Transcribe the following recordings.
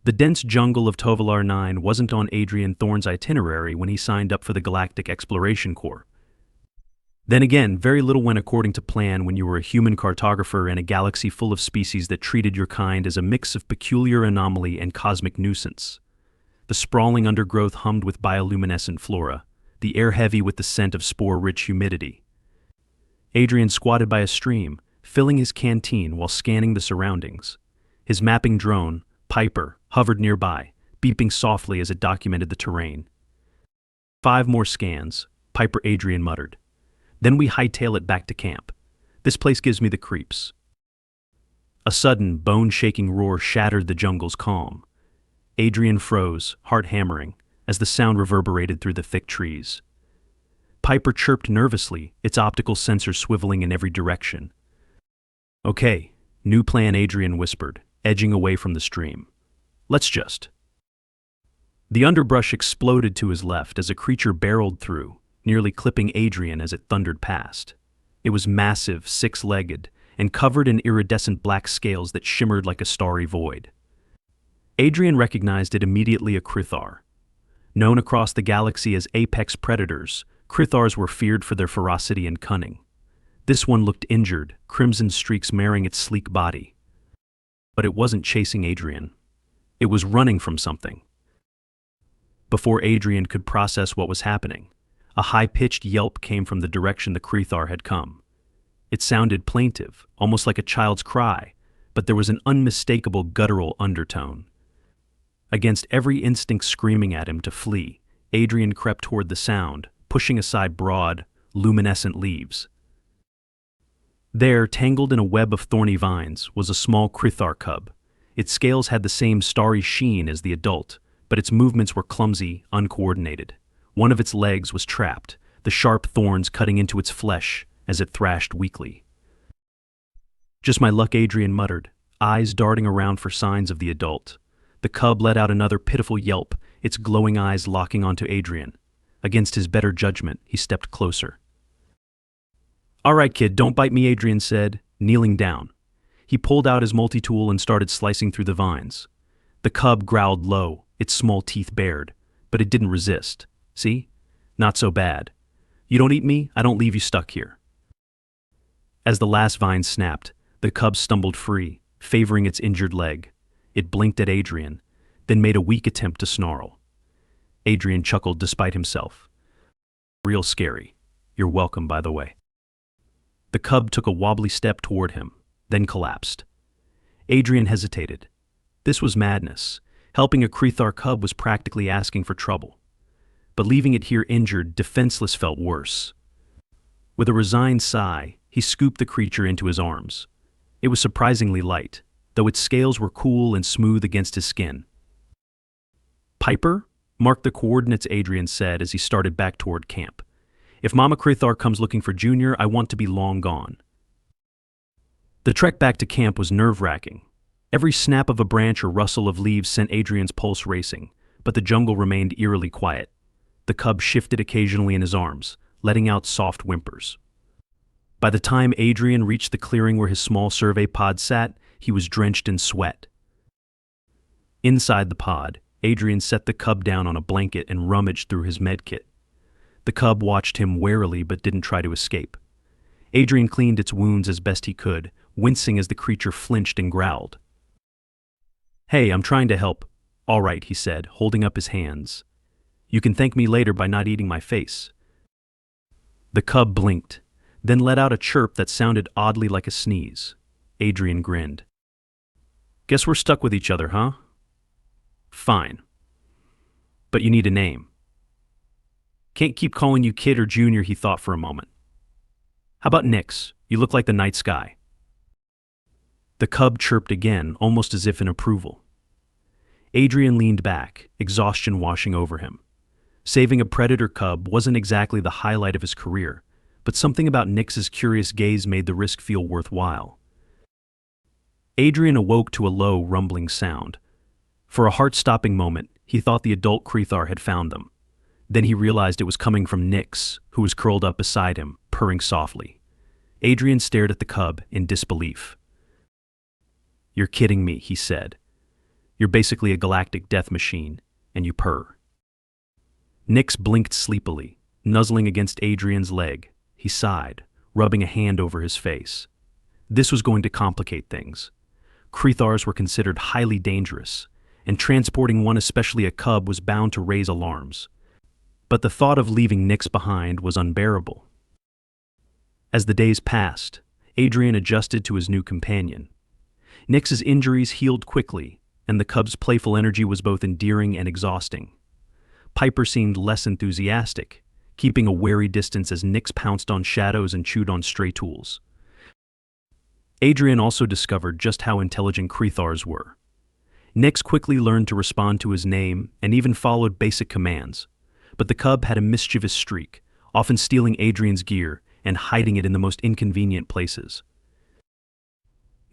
The dense jungle of Tovalar 9 wasn't on Adrian Thorn's itinerary when he signed up for the Galactic Exploration Corps. Then again, very little went according to plan when you were a human cartographer in a galaxy full of species that treated your kind as a mix of peculiar anomaly and cosmic nuisance. The sprawling undergrowth hummed with bioluminescent flora, the air heavy with the scent of spore-rich humidity. Adrian squatted by a stream, filling his canteen while scanning the surroundings. His mapping drone, Piper, hovered nearby, beeping softly as it documented the terrain. 5 more scans, Piper Adrian muttered. Then we hightail it back to camp. This place gives me the creeps. A sudden, bone-shaking roar shattered the jungle's calm. Adrian froze, heart hammering, as the sound reverberated through the thick trees. Piper chirped nervously, its optical sensors swiveling in every direction. Okay, new plan, Adrian whispered, edging away from the stream. Let's just. The underbrush exploded to his left as a creature barreled through, nearly clipping Adrian as it thundered past. It was massive, 6-legged, and covered in iridescent black scales that shimmered like a starry void. Adrian recognized it immediately a Krythar. Known across the galaxy as apex predators, Krythars were feared for their ferocity and cunning. This one looked injured, crimson streaks marring its sleek body. But it wasn't chasing Adrian. It was running from something. Before Adrian could process what was happening, a high-pitched yelp came from the direction the Krythar had come. It sounded plaintive, almost like a child's cry, but there was an unmistakable guttural undertone. Against every instinct screaming at him to flee, Adrian crept toward the sound, pushing aside broad, luminescent leaves. There, tangled in a web of thorny vines, was a small Krythar cub. Its scales had the same starry sheen as the adult, but its movements were clumsy, uncoordinated. One of its legs was trapped, the sharp thorns cutting into its flesh as it thrashed weakly. Just my luck, Adrian muttered, eyes darting around for signs of the adult. The cub let out another pitiful yelp, its glowing eyes locking onto Adrian. Against his better judgment, he stepped closer. All right, kid, don't bite me, Adrian said, kneeling down. He pulled out his multi-tool and started slicing through the vines. The cub growled low, its small teeth bared, but it didn't resist. See? Not so bad. You don't eat me, I don't leave you stuck here. As the last vine snapped, the cub stumbled free, favoring its injured leg. It blinked at Adrian, then made a weak attempt to snarl. Adrian chuckled despite himself. Real scary. You're welcome, by the way. The cub took a wobbly step toward him, then collapsed. Adrian hesitated. This was madness. Helping a Krythar cub was practically asking for trouble. But leaving it here injured, defenseless, felt worse. With a resigned sigh, he scooped the creature into his arms. It was surprisingly light, though its scales were cool and smooth against his skin. Piper? Mark the coordinates, Adrian said as he started back toward camp. If Mama Krythar comes looking for Junior, I want to be long gone. The trek back to camp was nerve-wracking. Every snap of a branch or rustle of leaves sent Adrian's pulse racing, but the jungle remained eerily quiet. The cub shifted occasionally in his arms, letting out soft whimpers. By the time Adrian reached the clearing where his small survey pod sat, he was drenched in sweat. Inside the pod, Adrian set the cub down on a blanket and rummaged through his medkit. The cub watched him warily but didn't try to escape. Adrian cleaned its wounds as best he could, wincing as the creature flinched and growled. Hey, I'm trying to help. All right, he said, holding up his hands. You can thank me later by not eating my face. The cub blinked, then let out a chirp that sounded oddly like a sneeze. Adrian grinned. Guess we're stuck with each other, huh? Fine. But you need a name. Can't keep calling you kid or junior, he thought for a moment. How about Nix? You look like the night sky. The cub chirped again, almost as if in approval. Adrian leaned back, exhaustion washing over him. Saving a predator cub wasn't exactly the highlight of his career, but something about Nix's curious gaze made the risk feel worthwhile. Adrian awoke to a low, rumbling sound. For a heart-stopping moment, he thought the adult Krythar had found them. Then he realized it was coming from Nix, who was curled up beside him, purring softly. Adrian stared at the cub in disbelief. You're kidding me, he said. You're basically a galactic death machine, and you purr. Nix blinked sleepily, nuzzling against Adrian's leg. He sighed, rubbing a hand over his face. This was going to complicate things. Krythars were considered highly dangerous, and transporting one, especially a cub, was bound to raise alarms. But the thought of leaving Nix behind was unbearable. As the days passed, Adrian adjusted to his new companion. Nix's injuries healed quickly, and the cub's playful energy was both endearing and exhausting. Piper seemed less enthusiastic, keeping a wary distance as Nix pounced on shadows and chewed on stray tools. Adrian also discovered just how intelligent Krythars were. Nix quickly learned to respond to his name and even followed basic commands, but the cub had a mischievous streak, often stealing Adrian's gear and hiding it in the most inconvenient places.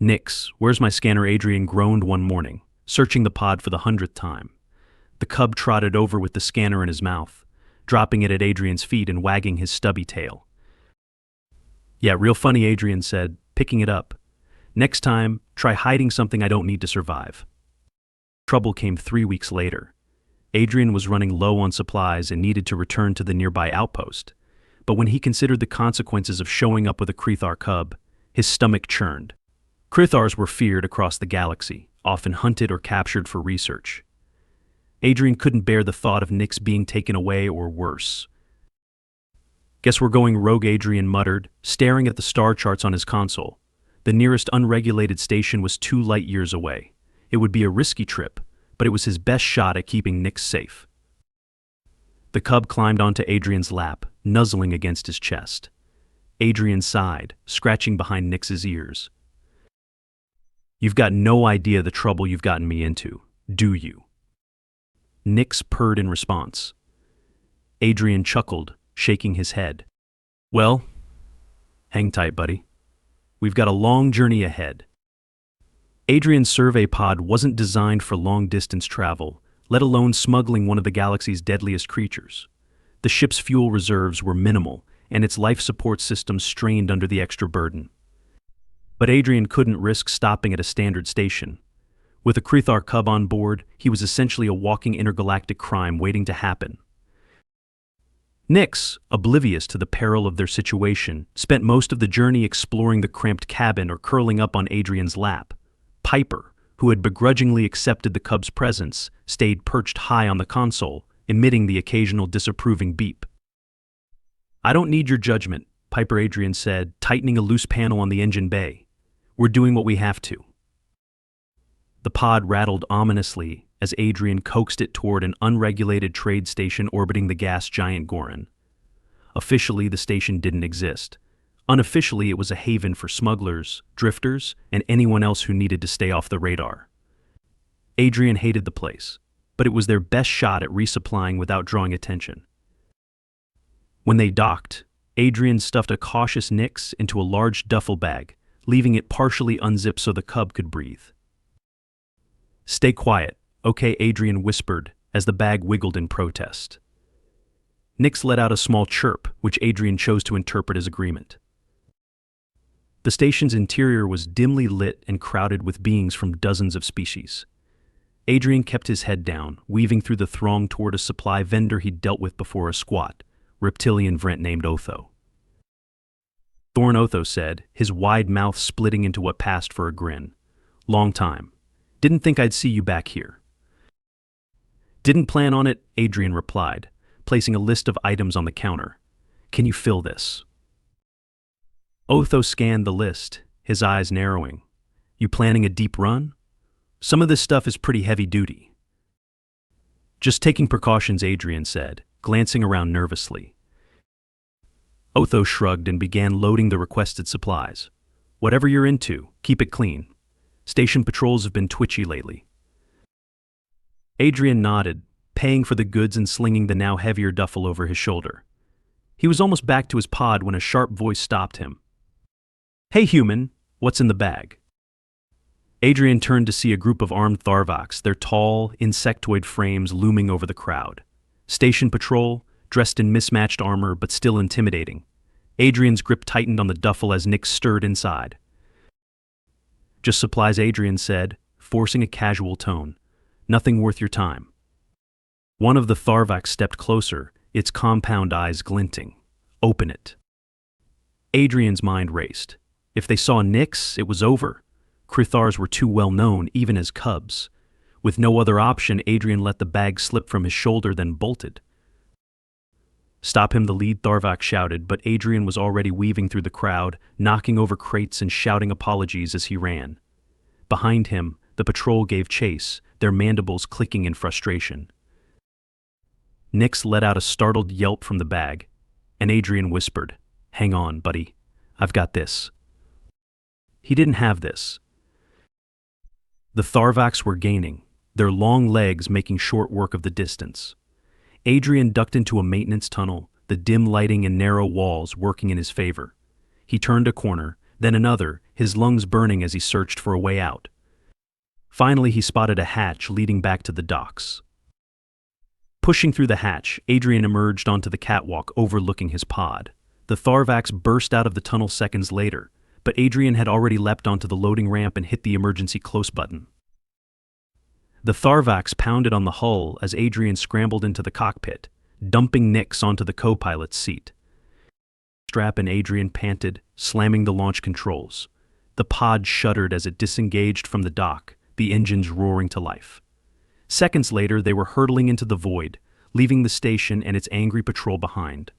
"Nix, where's my scanner?" Adrian groaned one morning, searching the pod for the 100th time. The cub trotted over with the scanner in his mouth, dropping it at Adrian's feet and wagging his stubby tail. "Yeah, real funny," Adrian said, picking it up. "Next time, try hiding something I don't need to survive." Trouble came 3 weeks later. Adrian was running low on supplies and needed to return to the nearby outpost. But when he considered the consequences of showing up with a Krythar cub, his stomach churned. Krythars were feared across the galaxy, often hunted or captured for research. Adrian couldn't bear the thought of Nix being taken away or worse. "Guess we're going rogue," Adrian muttered, staring at the star charts on his console. The nearest unregulated station was 2 light years away. It would be a risky trip, but it was his best shot at keeping Nix safe. The cub climbed onto Adrian's lap, nuzzling against his chest. Adrian sighed, scratching behind Nix's ears. "You've got no idea the trouble you've gotten me into, do you?" Nix purred in response. Adrian chuckled, shaking his head. "Well, hang tight, buddy. We've got a long journey ahead." Adrian's survey pod wasn't designed for long-distance travel, let alone smuggling one of the galaxy's deadliest creatures. The ship's fuel reserves were minimal, and its life support system strained under the extra burden. But Adrian couldn't risk stopping at a standard station. With a Krythar cub on board, he was essentially a walking intergalactic crime waiting to happen. Nix, oblivious to the peril of their situation, spent most of the journey exploring the cramped cabin or curling up on Adrian's lap. Piper, who had begrudgingly accepted the cub's presence, stayed perched high on the console, emitting the occasional disapproving beep. "I don't need your judgment," Piper, Adrian said, tightening a loose panel on the engine bay. "We're doing what we have to." The pod rattled ominously as Adrian coaxed it toward an unregulated trade station orbiting the gas giant Goran. Officially, the station didn't exist. Unofficially, it was a haven for smugglers, drifters, and anyone else who needed to stay off the radar. Adrian hated the place, but it was their best shot at resupplying without drawing attention. When they docked, Adrian stuffed a cautious Nix into a large duffel bag, leaving it partially unzipped so the cub could breathe. "Stay quiet, okay," Adrian whispered as the bag wiggled in protest. Nix let out a small chirp, which Adrian chose to interpret as agreement. The station's interior was dimly lit and crowded with beings from dozens of species. Adrian kept his head down, weaving through the throng toward a supply vendor he'd dealt with before, a squat, reptilian Vrent named Otho. Thorn, Otho said, his wide mouth splitting into what passed for a grin. "Long time. Didn't think I'd see you back here." "Didn't plan on it," Adrian replied, placing a list of items on the counter. "Can you fill this?" Otho scanned the list, his eyes narrowing. "You planning a deep run? Some of this stuff is pretty heavy duty." "Just taking precautions," Adrian said, glancing around nervously. Otho shrugged and began loading the requested supplies. "Whatever you're into, keep it clean. Station patrols have been twitchy lately." Adrian nodded, paying for the goods and slinging the now heavier duffel over his shoulder. He was almost back to his pod when a sharp voice stopped him. "Hey human, what's in the bag?" Adrian turned to see a group of armed Tharvaks, their tall, insectoid frames looming over the crowd. Station patrol, dressed in mismatched armor but still intimidating. Adrian's grip tightened on the duffel as Nix stirred inside. "Just supplies," Adrian said, forcing a casual tone. Nothing worth your time. One of the Tharvaks stepped closer, its compound eyes glinting. Open it. Adrian's mind raced. If they saw Nyx, it was over. Krythars were too well known, even as cubs. With no other option, Adrian let the bag slip from his shoulder, then bolted. Stop him, the lead Tharvak shouted, but Adrian was already weaving through the crowd, knocking over crates and shouting apologies as he ran. Behind him, the patrol gave chase, their mandibles clicking in frustration. Nyx let out a startled yelp from the bag, and Adrian whispered, "Hang on, buddy. I've got this." He didn't have this. The Tharvaks were gaining, their long legs making short work of the distance. Adrian ducked into a maintenance tunnel, the dim lighting and narrow walls working in his favor. He turned a corner, then another, his lungs burning as he searched for a way out. Finally, he spotted a hatch leading back to the docks. Pushing through the hatch, Adrian emerged onto the catwalk overlooking his pod. The Tharvaks burst out of the tunnel seconds later, but Adrian had already leapt onto the loading ramp and hit the emergency close button. The Tharvaks pounded on the hull as Adrian scrambled into the cockpit, dumping Nyx onto the co-pilot's seat. Strap and Adrian panted, slamming the launch controls. The pod shuddered as it disengaged from the dock, the engines roaring to life. Seconds later, they were hurtling into the void, leaving the station and its angry patrol behind.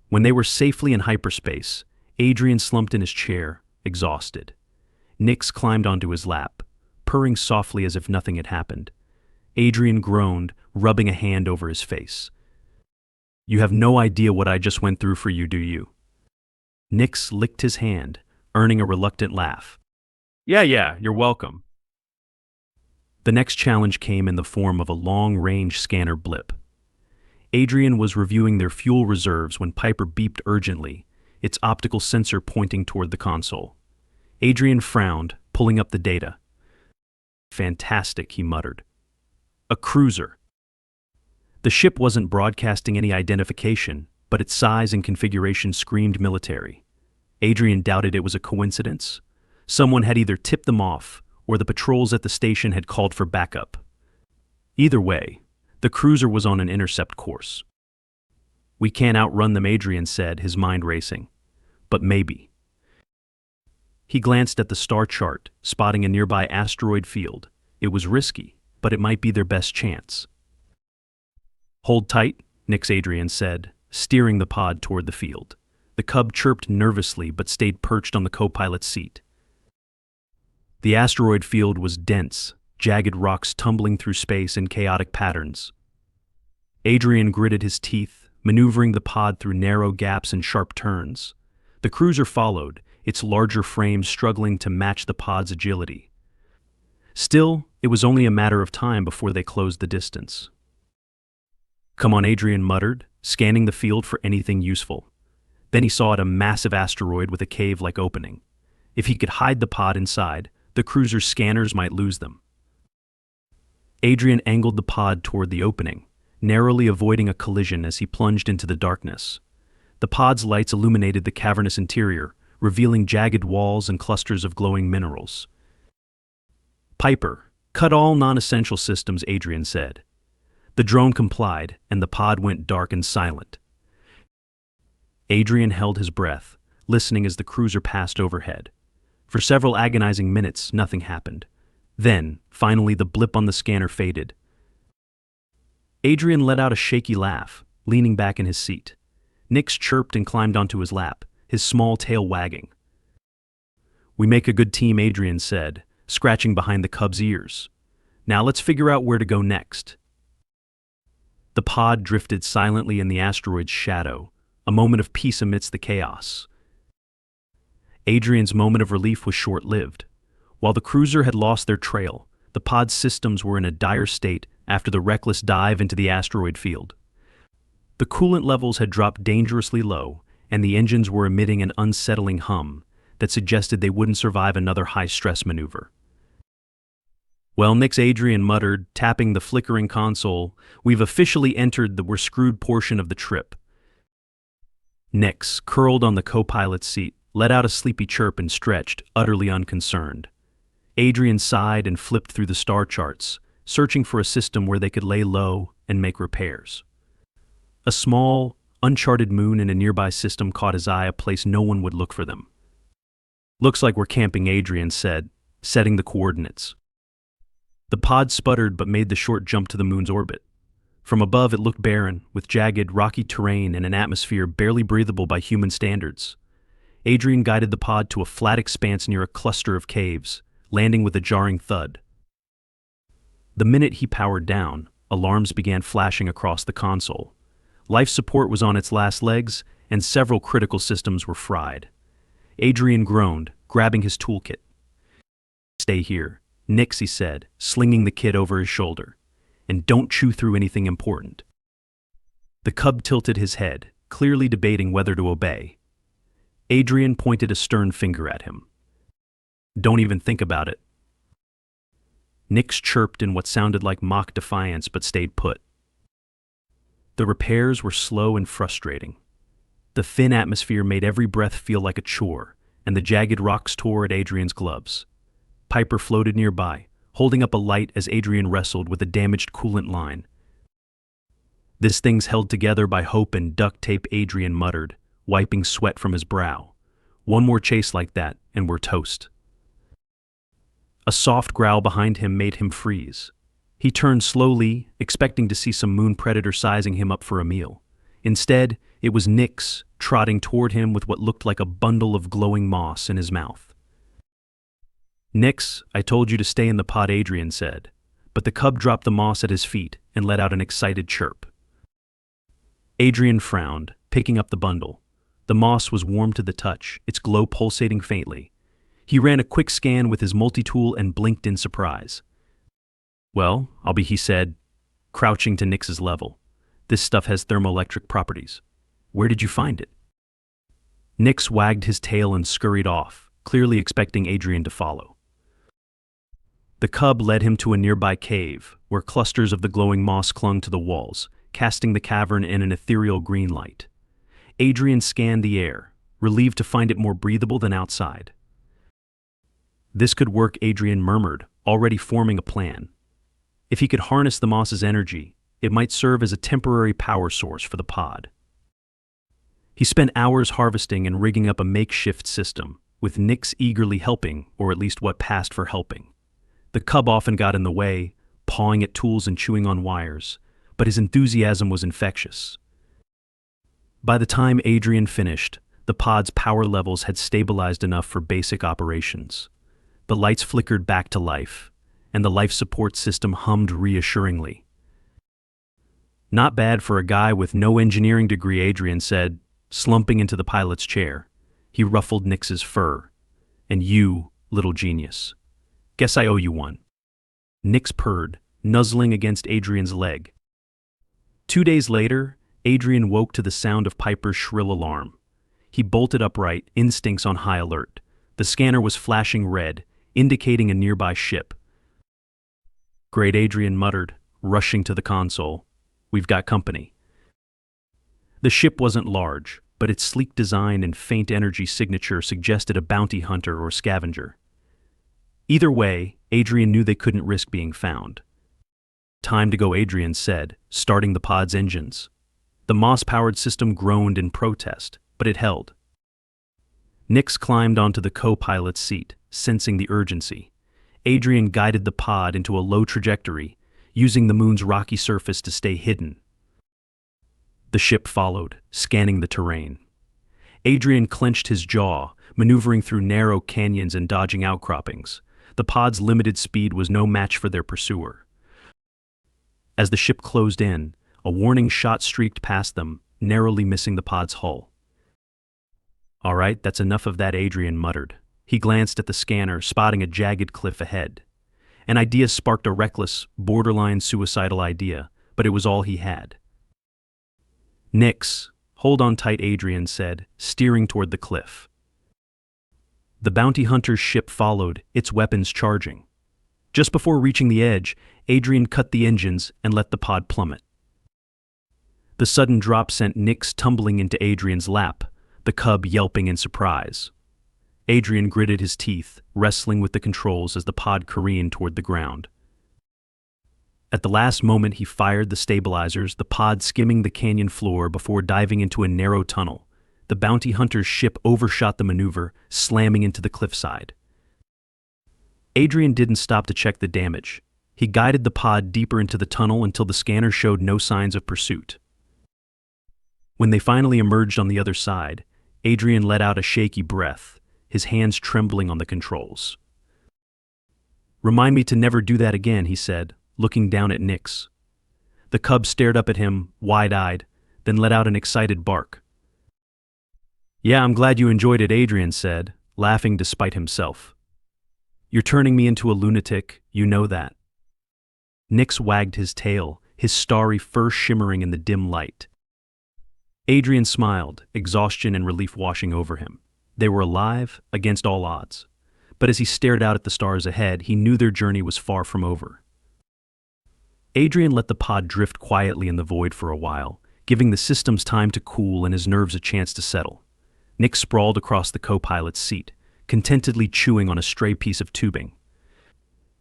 When they were safely in hyperspace, Adrian slumped in his chair, exhausted. Nyx climbed onto his lap, purring softly as if nothing had happened. Adrian groaned, rubbing a hand over his face. "You have no idea what I just went through for you, do you?" Nyx licked his hand, earning a reluctant laugh. Yeah, you're welcome." The next challenge came in the form of a long-range scanner blip. Adrian was reviewing their fuel reserves when Piper beeped urgently, its optical sensor pointing toward the console. Adrian frowned, pulling up the data. "Fantastic," he muttered. "A cruiser." The ship wasn't broadcasting any identification, but its size and configuration screamed military. Adrian doubted it was a coincidence. Someone had either tipped them off, or the patrols at the station had called for backup. Either way, the cruiser was on an intercept course. "We can't outrun them," Adrian said, his mind racing. "But maybe." He glanced at the star chart, spotting a nearby asteroid field. It was risky, but it might be their best chance. "Hold tight," Nyx Adrian said, steering the pod toward the field. The cub chirped nervously but stayed perched on the co-pilot's seat. The asteroid field was dense, jagged rocks tumbling through space in chaotic patterns. Adrian gritted his teeth, maneuvering the pod through narrow gaps and sharp turns. The cruiser followed, its larger frame struggling to match the pod's agility. Still, it was only a matter of time before they closed the distance. "Come on," Adrian muttered, scanning the field for anything useful. Then he saw a massive asteroid with a cave-like opening. If he could hide the pod inside, the cruiser's scanners might lose them. Adrian angled the pod toward the opening, narrowly avoiding a collision as he plunged into the darkness. The pod's lights illuminated the cavernous interior, revealing jagged walls and clusters of glowing minerals. "Piper, cut all non-essential systems," Adrian said. The drone complied, and the pod went dark and silent. Adrian held his breath, listening as the cruiser passed overhead. For several agonizing minutes, nothing happened. Then, finally, the blip on the scanner faded. Adrian let out a shaky laugh, leaning back in his seat. Nyx chirped and climbed onto his lap, his small tail wagging. "We make a good team," Adrian said, scratching behind the cub's ears. "Now let's figure out where to go next." The pod drifted silently in the asteroid's shadow, a moment of peace amidst the chaos. Adrian's moment of relief was short-lived. While the cruiser had lost their trail, the pod's systems were in a dire state after the reckless dive into the asteroid field. The coolant levels had dropped dangerously low, and the engines were emitting an unsettling hum that suggested they wouldn't survive another high-stress maneuver. "Well, Nyx," Adrian muttered, tapping the flickering console, "we've officially entered the we're screwed portion of the trip." Nyx, curled on the co-pilot's seat, let out a sleepy chirp and stretched, utterly unconcerned. Adrian sighed and flipped through the star charts, searching for a system where they could lay low and make repairs. A small, uncharted moon in a nearby system caught his eye, a place no one would look for them. "Looks like we're camping," Adrian said, setting the coordinates. The pod sputtered but made the short jump to the moon's orbit. From above it looked barren, with jagged, rocky terrain and an atmosphere barely breathable by human standards. Adrian guided the pod to a flat expanse near a cluster of caves, landing with a jarring thud. The minute he powered down, alarms began flashing across the console. Life support was on its last legs, and several critical systems were fried. Adrian groaned, grabbing his toolkit. "Stay here," Nixie said, slinging the kit over his shoulder. "And don't chew through anything important." The cub tilted his head, clearly debating whether to obey. Adrian pointed a stern finger at him. "Don't even think about it." Nix chirped in what sounded like mock defiance but stayed put. The repairs were slow and frustrating. The thin atmosphere made every breath feel like a chore, and the jagged rocks tore at Adrian's gloves. Piper floated nearby, holding up a light as Adrian wrestled with a damaged coolant line. "This thing's held together by hope and duct tape," Adrian muttered, wiping sweat from his brow. "One more chase like that, and we're toast." A soft growl behind him made him freeze. He turned slowly, expecting to see some moon predator sizing him up for a meal. Instead, it was Nix, trotting toward him with what looked like a bundle of glowing moss in his mouth. "Nix, I told you to stay in the pod," Adrian said, but the cub dropped the moss at his feet and let out an excited chirp. Adrian frowned, picking up the bundle. The moss was warm to the touch, its glow pulsating faintly. He ran a quick scan with his multi-tool and blinked in surprise. "Well, he said, crouching to Nix's level. "This stuff has thermoelectric properties. Where did you find it?" Nix wagged his tail and scurried off, clearly expecting Adrian to follow. The cub led him to a nearby cave, where clusters of the glowing moss clung to the walls, casting the cavern in an ethereal green light. Adrian scanned the air, relieved to find it more breathable than outside. "This could work," Adrian murmured, already forming a plan. If he could harness the moss's energy, it might serve as a temporary power source for the pod. He spent hours harvesting and rigging up a makeshift system, with Nix eagerly helping, or at least what passed for helping. The cub often got in the way, pawing at tools and chewing on wires, but his enthusiasm was infectious. By the time Adrian finished, the pod's power levels had stabilized enough for basic operations. The lights flickered back to life, and the life support system hummed reassuringly. "Not bad for a guy with no engineering degree," Adrian said, slumping into the pilot's chair. He ruffled Nix's fur. "And you, little genius. Guess I owe you one." Nix purred, nuzzling against Adrian's leg. 2 days later, Adrian woke to the sound of Piper's shrill alarm. He bolted upright, instincts on high alert. The scanner was flashing red, indicating a nearby ship. "Great," Adrian muttered, rushing to the console. "We've got company." The ship wasn't large, but its sleek design and faint energy signature suggested a bounty hunter or scavenger. Either way, Adrian knew they couldn't risk being found. "Time to go," Adrian said, starting the pod's engines. The moss-powered system groaned in protest, but it held. Nix climbed onto the co-pilot's seat, sensing the urgency. Adrian guided the pod into a low trajectory, using the moon's rocky surface to stay hidden. The ship followed, scanning the terrain. Adrian clenched his jaw, maneuvering through narrow canyons and dodging outcroppings. The pod's limited speed was no match for their pursuer. As the ship closed in, a warning shot streaked past them, narrowly missing the pod's hull. "All right, that's enough of that," Adrian muttered. He glanced at the scanner, spotting a jagged cliff ahead. An idea sparked a reckless, borderline suicidal idea, but it was all he had. "Nix, hold on tight," Adrian said, steering toward the cliff. The bounty hunter's ship followed, its weapons charging. Just before reaching the edge, Adrian cut the engines and let the pod plummet. The sudden drop sent Nix tumbling into Adrian's lap, the cub yelping in surprise. Adrian gritted his teeth, wrestling with the controls as the pod careened toward the ground. At the last moment he fired the stabilizers, the pod skimming the canyon floor before diving into a narrow tunnel. The bounty hunter's ship overshot the maneuver, slamming into the cliffside. Adrian didn't stop to check the damage. He guided the pod deeper into the tunnel until the scanner showed no signs of pursuit. When they finally emerged on the other side, Adrian let out a shaky breath, his hands trembling on the controls. "Remind me to never do that again," he said, looking down at Nix. The cub stared up at him, wide-eyed, then let out an excited bark. "Yeah, I'm glad you enjoyed it," Adrian said, laughing despite himself. "You're turning me into a lunatic, you know that." Nix wagged his tail, his starry fur shimmering in the dim light. Adrian smiled, exhaustion and relief washing over him. They were alive, against all odds. But as he stared out at the stars ahead, he knew their journey was far from over. Adrian let the pod drift quietly in the void for a while, giving the systems time to cool and his nerves a chance to settle. Nick sprawled across the co-pilot's seat, contentedly chewing on a stray piece of tubing.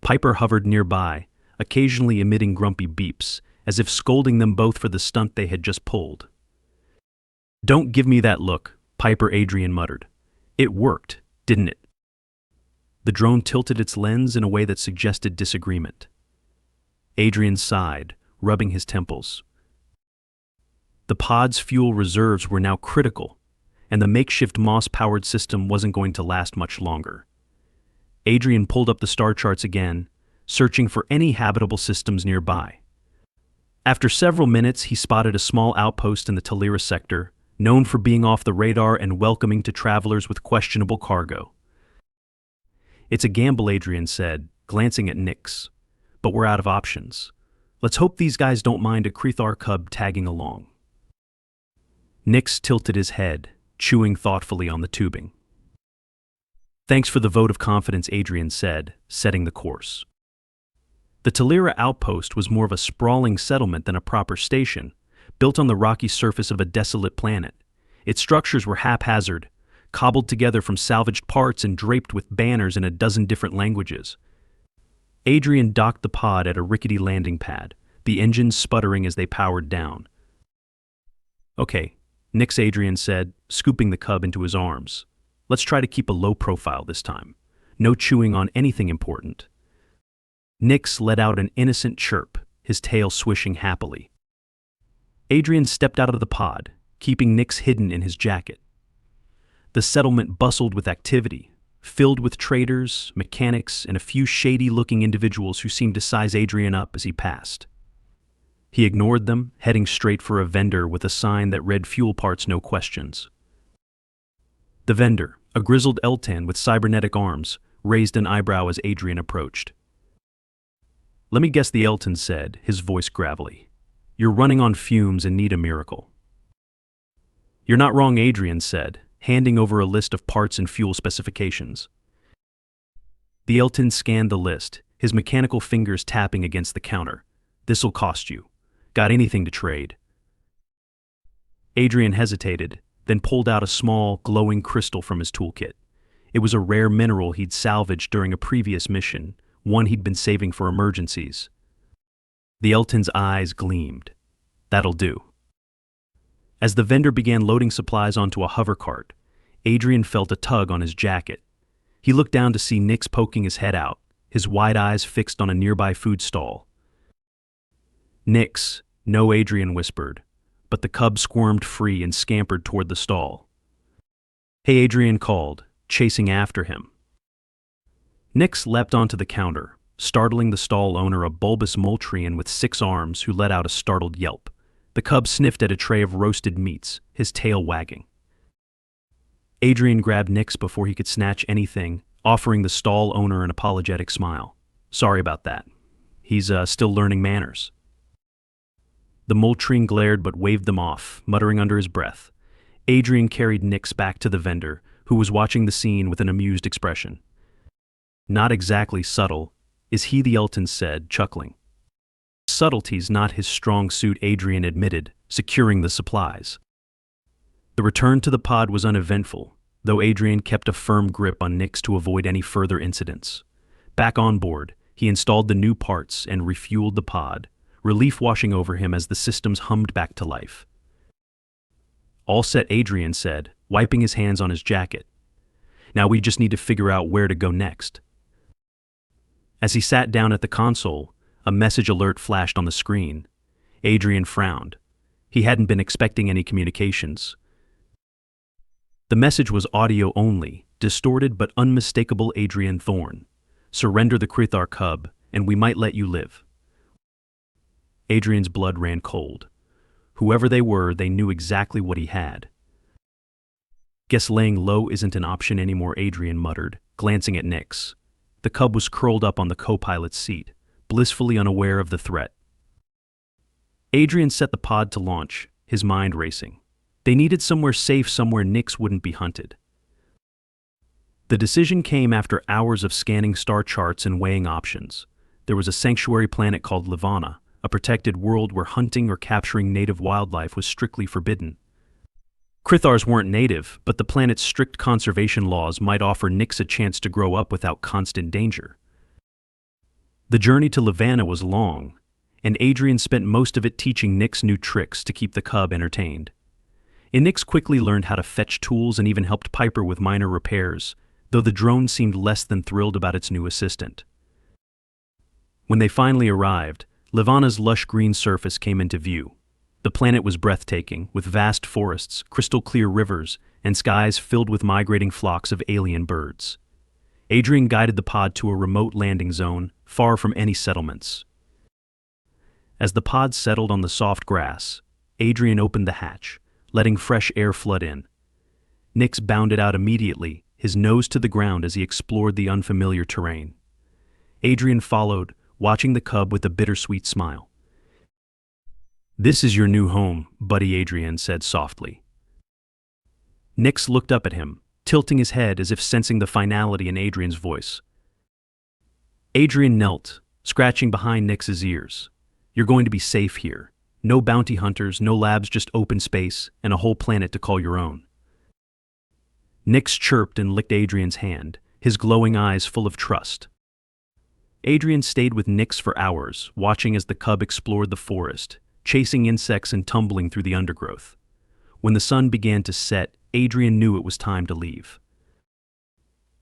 Piper hovered nearby, occasionally emitting grumpy beeps, as if scolding them both for the stunt they had just pulled. "Don't give me that look," Piper Adrian muttered. "It worked, didn't it?" The drone tilted its lens in a way that suggested disagreement. Adrian sighed, rubbing his temples. The pod's fuel reserves were now critical, and the makeshift moss-powered system wasn't going to last much longer. Adrian pulled up the star charts again, searching for any habitable systems nearby. After several minutes, he spotted a small outpost in the Talira sector, known for being off the radar and welcoming to travelers with questionable cargo. "It's a gamble," Adrian said, glancing at Nix. "But we're out of options. Let's hope these guys don't mind a Krythar cub tagging along." Nix tilted his head, chewing thoughtfully on the tubing. "Thanks for the vote of confidence," Adrian said, setting the course. The Talira outpost was more of a sprawling settlement than a proper station, built on the rocky surface of a desolate planet. Its structures were haphazard, cobbled together from salvaged parts and draped with banners in a dozen different languages. Adrian docked the pod at a rickety landing pad, the engines sputtering as they powered down. "Okay," Nix, Adrian said, scooping the cub into his arms. "Let's try to keep a low profile this time. No chewing on anything important." Nix let out an innocent chirp, his tail swishing happily. Adrian stepped out of the pod, keeping Nix hidden in his jacket. The settlement bustled with activity, filled with traders, mechanics, and a few shady-looking individuals who seemed to size Adrian up as he passed. He ignored them, heading straight for a vendor with a sign that read "Fuel parts, no questions." The vendor, a grizzled Eltan with cybernetic arms, raised an eyebrow as Adrian approached. "Let me guess," the Eltan said, his voice gravelly. "You're running on fumes and need a miracle." "You're not wrong," Adrian said, handing over a list of parts and fuel specifications. The Eltan scanned the list, his mechanical fingers tapping against the counter. "This'll cost you. Got anything to trade?" Adrian hesitated, then pulled out a small, glowing crystal from his toolkit. It was a rare mineral he'd salvaged during a previous mission, one he'd been saving for emergencies. The Eltan's eyes gleamed. "That'll do." As the vendor began loading supplies onto a hover cart, Adrian felt a tug on his jacket. He looked down to see Nix poking his head out, his wide eyes fixed on a nearby food stall. "Nix, no," Adrian whispered, but the cub squirmed free and scampered toward the stall. "Hey," Adrian called, chasing after him. Nix leapt onto the counter, startling the stall owner, a bulbous Moltrian with 6 arms who let out a startled yelp. The cub sniffed at a tray of roasted meats, his tail wagging. Adrian grabbed Nix before he could snatch anything, offering the stall owner an apologetic smile. "Sorry about that. He's still learning manners." The Moltrian glared but waved them off, muttering under his breath. Adrian carried Nix back to the vendor, who was watching the scene with an amused expression. "Not exactly subtle, is he?" the Eltan said, chuckling. "Subtlety's not his strong suit," Adrian admitted, securing the supplies. The return to the pod was uneventful. though Adrian kept a firm grip on Nyx to avoid any further incidents. Back on board, he installed the new parts and refueled the pod, relief washing over him as the systems hummed back to life. "All set," Adrian said, wiping his hands on his jacket. "Now we just need to figure out where to go next." As he sat down at the console, a message alert flashed on the screen. Adrian frowned. He hadn't been expecting any communications. The message was audio only, distorted but unmistakable. "Adrian Thorn. Surrender the Krythar cub, and we might let you live." Adrian's blood ran cold. Whoever they were, they knew exactly what he had. "Guess laying low isn't an option anymore," Adrian muttered, glancing at Nyx. The cub was curled up on the co-pilot's seat, blissfully unaware of the threat. Adrian set the pod to launch, his mind racing. They needed somewhere safe, somewhere Nyx wouldn't be hunted. The decision came after hours of scanning star charts and weighing options. There was a sanctuary planet called Levana, a protected world where hunting or capturing native wildlife was strictly forbidden. Krythars weren't native, but the planet's strict conservation laws might offer Nyx a chance to grow up without constant danger. The journey to Levana was long, and Adrian spent most of it teaching Nyx new tricks to keep the cub entertained. And Nyx quickly learned how to fetch tools and even helped Piper with minor repairs, though the drone seemed less than thrilled about its new assistant. When they finally arrived, Levana's lush green surface came into view. The planet was breathtaking, with vast forests, crystal-clear rivers, and skies filled with migrating flocks of alien birds. Adrian guided the pod to a remote landing zone, far from any settlements. As the pod settled on the soft grass, Adrian opened the hatch, letting fresh air flood in. Nyx bounded out immediately, his nose to the ground as he explored the unfamiliar terrain. Adrian followed, watching the cub with a bittersweet smile. "This is your new home, buddy," Adrian said softly. Nyx looked up at him, tilting his head as if sensing the finality in Adrian's voice. Adrian knelt, scratching behind Nyx's ears. "You're going to be safe here. No bounty hunters, no labs, just open space, and a whole planet to call your own." Nyx chirped and licked Adrian's hand, his glowing eyes full of trust. Adrian stayed with Nyx for hours, watching as the cub explored the forest, chasing insects and tumbling through the undergrowth. When the sun began to set, Adrian knew it was time to leave.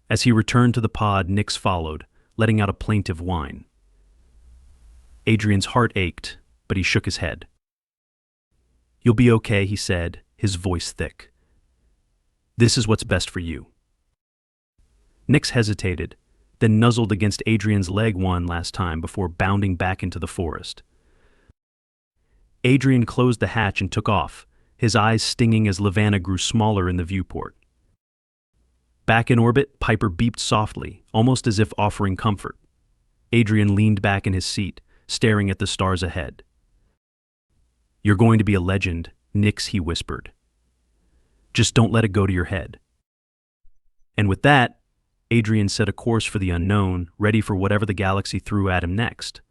As he returned to the pod, Nyx followed, letting out a plaintive whine. Adrian's heart ached, but he shook his head. "You'll be okay," he said, his voice thick. "This is what's best for you." Nyx hesitated, then nuzzled against Adrian's leg one last time before bounding back into the forest. Adrian closed the hatch and took off, his eyes stinging as Levana grew smaller in the viewport. Back in orbit, Piper beeped softly, almost as if offering comfort. Adrian leaned back in his seat, staring at the stars ahead. "You're going to be a legend, Nyx," he whispered. "Just don't let it go to your head." And with that, Adrian set a course for the unknown, ready for whatever the galaxy threw at him next.